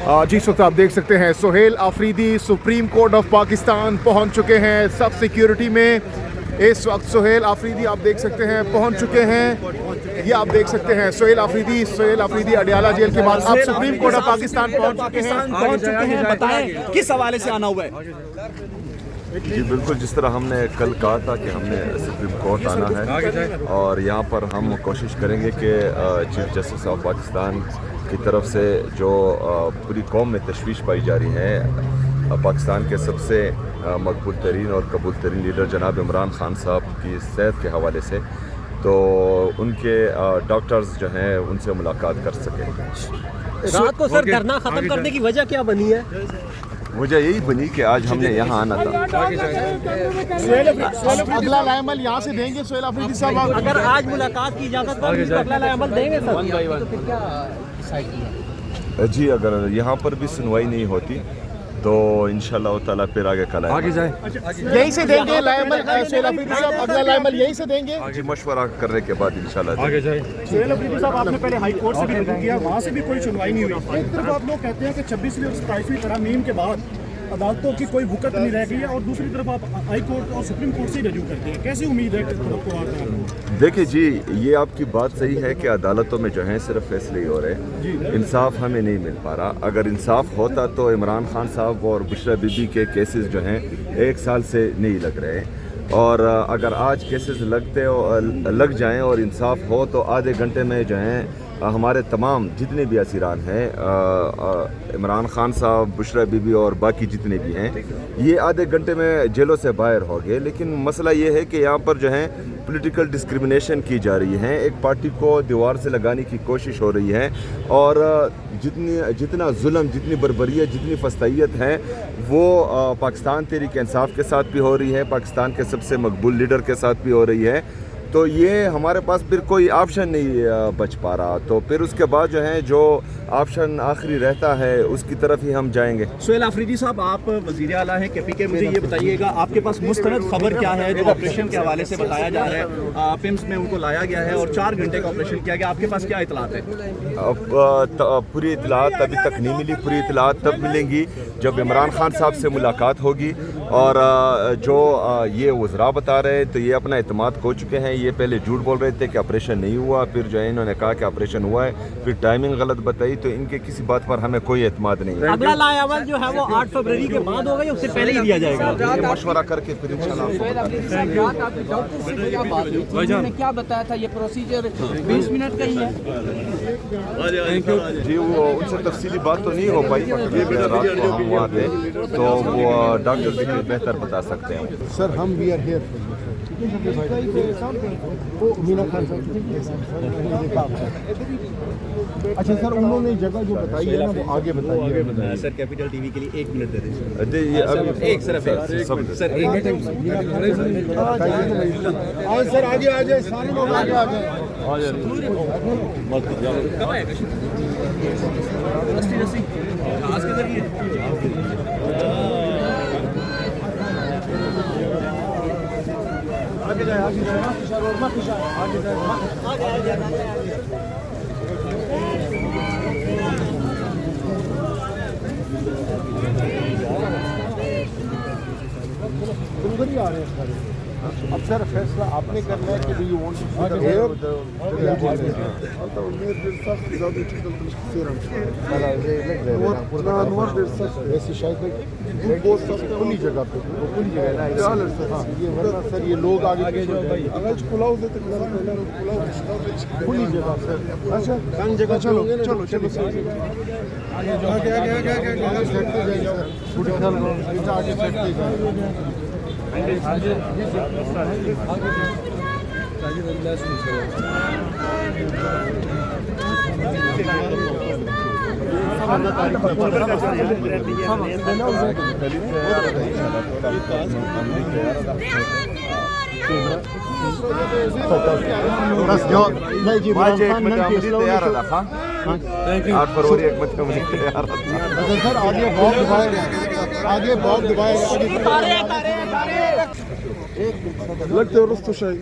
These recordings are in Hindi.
जी आप देख सकते हैं Suhail Afridi Supreme Court of Pakistan पहुंच चुके हैं सब सिक्योरिटी में। इस वक्त सुहेल आफरीदी आप देख सकते हैं पहुंच चुके हैं। ये आप देख सकते हैं सुहेल आफरीदी अडियाला जेल के बाद अब सुप्रीम कोर्ट ऑफ पाकिस्तान पहुंच चुके हैं। बताएं किस हवाले से आना हुआ है? जी बिल्कुल, जिस तरह हमने कल कहा था कि हमने सुप्रीम कोर्ट आना है और यहाँ पर हम कोशिश करेंगे कि चीफ जस्टिस ऑफ पाकिस्तान की तरफ से जो पूरी कौम में तशवीश पाई जा रही है पाकिस्तान के सबसे मकबूल तरीन और कबूल तरीन लीडर जनाब इमरान खान साहब की सेहत के हवाले से, तो उनके डॉक्टर्स जो हैं उनसे मुलाकात कर सकें। रात को सर धरना खत्म करने की वजह क्या बनी है? वजह यही बनी कि आज हमने यहाँ आना था। अगला लाएमल यहाँ से देंगे सुहेल आफरीदी साहब। अगर आज मुलाकात की इजाजत तो अगला लाएमल देंगे सर? जी अगर यहाँ पर भी सुनवाई नहीं होती तो इंशाल्लाह ताला फिर आगे कल आगे जाए यहीं से देंगे लाएमल सुहेल आफरीदी साहब। अगला लाएमल यहीं से देंगे जी, मशवरा करने के बाद इंशाल्लाह आगे जाए। सुहेल आफरीदी साहब, आपने पहले हाई कोर्ट से भी रिव्यू किया, वहाँ से भी कोई सुनवाई नहीं हुई। एक तरफ आप लोग कहते हैं कि 26वीं और 27वीं तरमीम के बाद अदालतों की कोई वुकत नहीं रह गई है और दूसरी तरफ आप हाई कोर्ट और सुप्रीम कोर्ट से रिव्यू करते हैं। कैसी उम्मीद है कि देखिए जी, ये आपकी बात सही है कि अदालतों में जो है सिर्फ फैसले ही हो रहे हैं, इंसाफ हमें नहीं मिल पा रहा। अगर इंसाफ होता तो इमरान खान साहब और बुशरा बीबी के केसेस जो हैं 1 साल से नहीं लग रहे, और अगर आज केसेस लग जाएं और इंसाफ हो तो आधे घंटे में जो हैं हमारे तमाम जितने भी असीरान हैं, इमरान खान साहब, बुशरा बीबी और बाकी जितने भी हैं, ये आधे घंटे में जेलों से बाहर हो गए। लेकिन मसला ये है कि यहाँ पर जो है पॉलिटिकल डिस्क्रिमिनेशन की जा रही है, एक पार्टी को दीवार से लगाने की कोशिश हो रही है, और जितना जुल्म, जितनी बर्बरियत, जितनी फस्तायत है वो पाकिस्तान तहरीक इंसाफ के साथ भी हो रही है, पाकिस्तान के सबसे मकबूल लीडर के साथ भी हो रही है। तो ये हमारे पास फिर कोई ऑप्शन नहीं बच पा रहा, तो फिर उसके बाद जो है जो ऑप्शन आखिरी रहता है उसकी तरफ ही हम जाएंगे। सुहेल आफरीदी साहब, आप वज़ीर आला हैं KPK, मुझे ये बताइएगा आपके पास मुस्तनद खबर क्या है जो ऑपरेशन के हवाले से बताया जा रहा है? पिम्स में उनको लाया गया है और 4 घंटे का ऑपरेशन किया गया, आपके पास क्या इतलात है? पूरी इतलात अभी तक नहीं मिली। पूरी इतलात तब मिलेंगी जब इमरान खान साहब से मुलाकात होगी, और जो ये वज़रा बता रहे हैं तो ये अपना एतमाद खो चुके हैं। ये पहले झूठ बोल रहे थे कि ऑपरेशन नहीं हुआ, फिर जो है इन्होंने कहा कि ऑपरेशन हुआ है, फिर टाइमिंग गलत बताई, तो इनके किसी बात पर हमें कोई एतमाद नहीं है। अगला लाएमल जो है वो 8 फरवरी के बाद होगा या उससे पहले ही दिया जाएगा? ये मशवरा करके फिर इंशाल्लाह क्या बताया था? ये प्रोसीजर 20 मिनट का ही है जी। वो उनसे तफसीली बात तो नहीं हो पाई, रात को हम वहाँ थे तो वो डॉक्टर जी बेहतर बता सकते हैं। सर हम we are here Meena Khan sahab. अच्छा सर, उन्होंने जगह जो बताई है ना वो आगे बताइए। सर कैपिटल TV के लिए 1 मिनट दे दीजिए। सर आगे आ जाए, सारे लोग आगे आ जाए। आगे जाए, आगे जाए, आगे जाए। ही आ रहे हैं सारे। अब सर फैसला आपने करना है कि यू वांट ऐसी शायद खुली जगह पे खुली जगह ये वरना सर ये लोग आगे खुली जगह सर। अच्छा कौन जगह? चलो चलो चलो आगे आगे आगे आगे बस जो नहीं जी तैयार था 8 फरवरी एक मत तैयार था सर। आगे बहुत दबाए, आगे बहुत दबाए लगते हो रस्तु शाही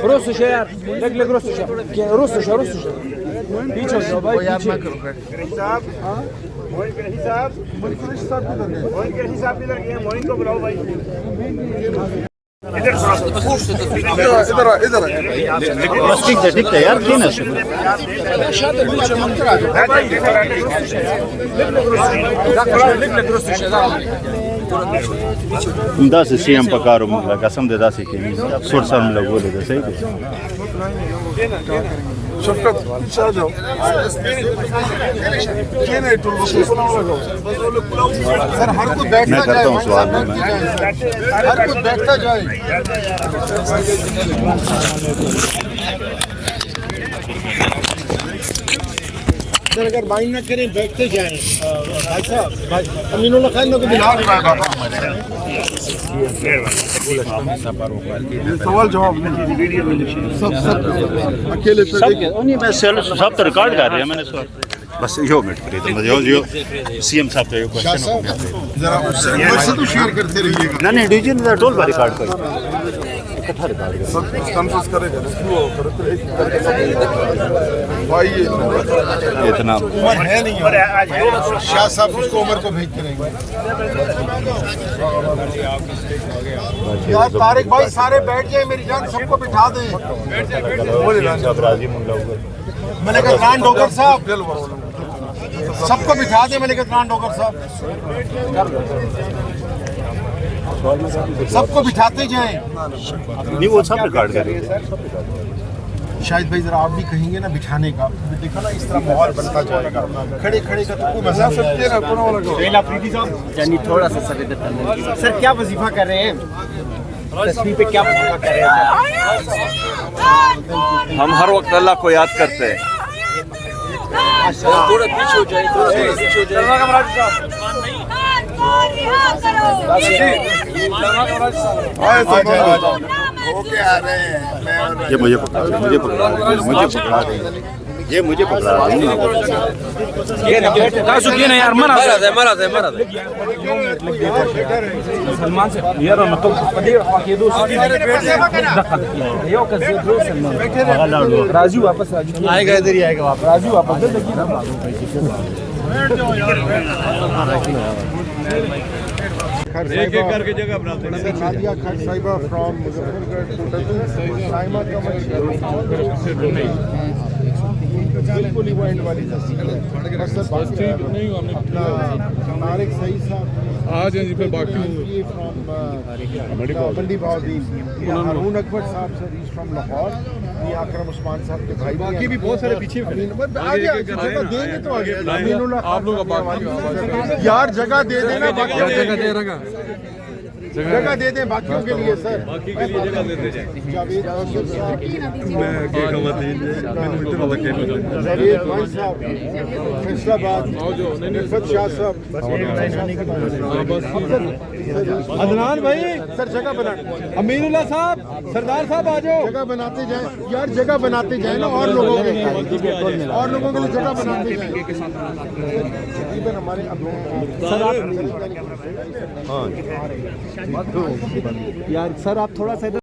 Rusuša, leg Rusuša, Rusuša. Pičo se, ovaj piče. Da se CM पकारो मुगला कसम दे दासी के नहीं सुर सर में लगो दे सही है शफकत चल जाओ केने तो सर हर को बैठना मैं करता हूँ सवाल में हर को बैठना जाए सर अगर बाइंड ना करें बैठते जाएं भाई साहब अमीनुल्लाह खान को बिना सवाल जवाब सब अकेले नहीं मैं सब तो रिकॉर्ड कर रहे हैं मैंने सवाल बस यो मिनट करिए तो मुझे यो सीएम साहब का यो क्वेश्चन हो गया जरा उससे तो शेयर करते रहिएगा ना नहीं डीजी ने टोल पर रिकॉर्ड कर इकट्ठा रिकॉर्ड सब कॉन्फ्रेंस करेगा इसको भाई इतना उम्र है नहीं शाह साहब उसको उम्र को भेज के रहेंगे यार तारिक भाई सारे बैठ जाए मेरी जान सबको बिठा दें सब राजी मुल्ला मैंने कहा रान डोगर साहब सबको बिठा दें मैंने कहा रान डोगर साहब सबको बिठाते जाएं नहीं वो सब रिकॉर्ड कर रहे हैं शायद भाई जरा आप भी कहेंगे ना बिठाने का देखो ना इस तरह माहौल बनता जाएगा खड़े खड़े का तो कोई मजा सकते हैं ना यानी थोड़ा सा सर क्या वजीफा कर रहे हैं तस्वीर पे क्या वजीफा कर रहे हैं हम हर वक्त अल्लाह को याद करते हैं थोड़ा पीछे हो जाए, थोड़ा पीछे हो जाए। ये मुझे पकड़ा दें ये मुझे पकड़ा दें यार मरा दे सलमान से यार मतलब राजू वापस आएगा इधर ही आएगा वापस राजू वापस एक करके जगह बनाते हैं नादिया खान साहिबा फ्रॉम मुजफ्फरगढ़ साइमा कमल बिल्कुल इवेंट वाली अपना तारिक सही साहब आज जी फिर बाकी मंडी भावदीन हारून अकबर साहब सर इज फ्रॉम लाहौर अकरम उस्मान साहब के भाई बाकी भी बहुत सारे पीछे आगे जगह देंगे तो आगे आप लोग यार जगह दे देना जगह दे दें बाकियों के लिए सर बाकी के लिए जगह देते जाएं मैं के कमाते हैं मैंने इतना लगे जरीद भाई साहब फैसलाबाद निफत शाह साहब अदनान भाई सर जगह बना अमीनुल्लाह साहब सरदार साहब आ जाओ जगह बनाते जाएं यार जगह बनाते जाएं ना और लोगों के लिए जगह बनाते जाएं हमारे यार सर आप थोड़ा सा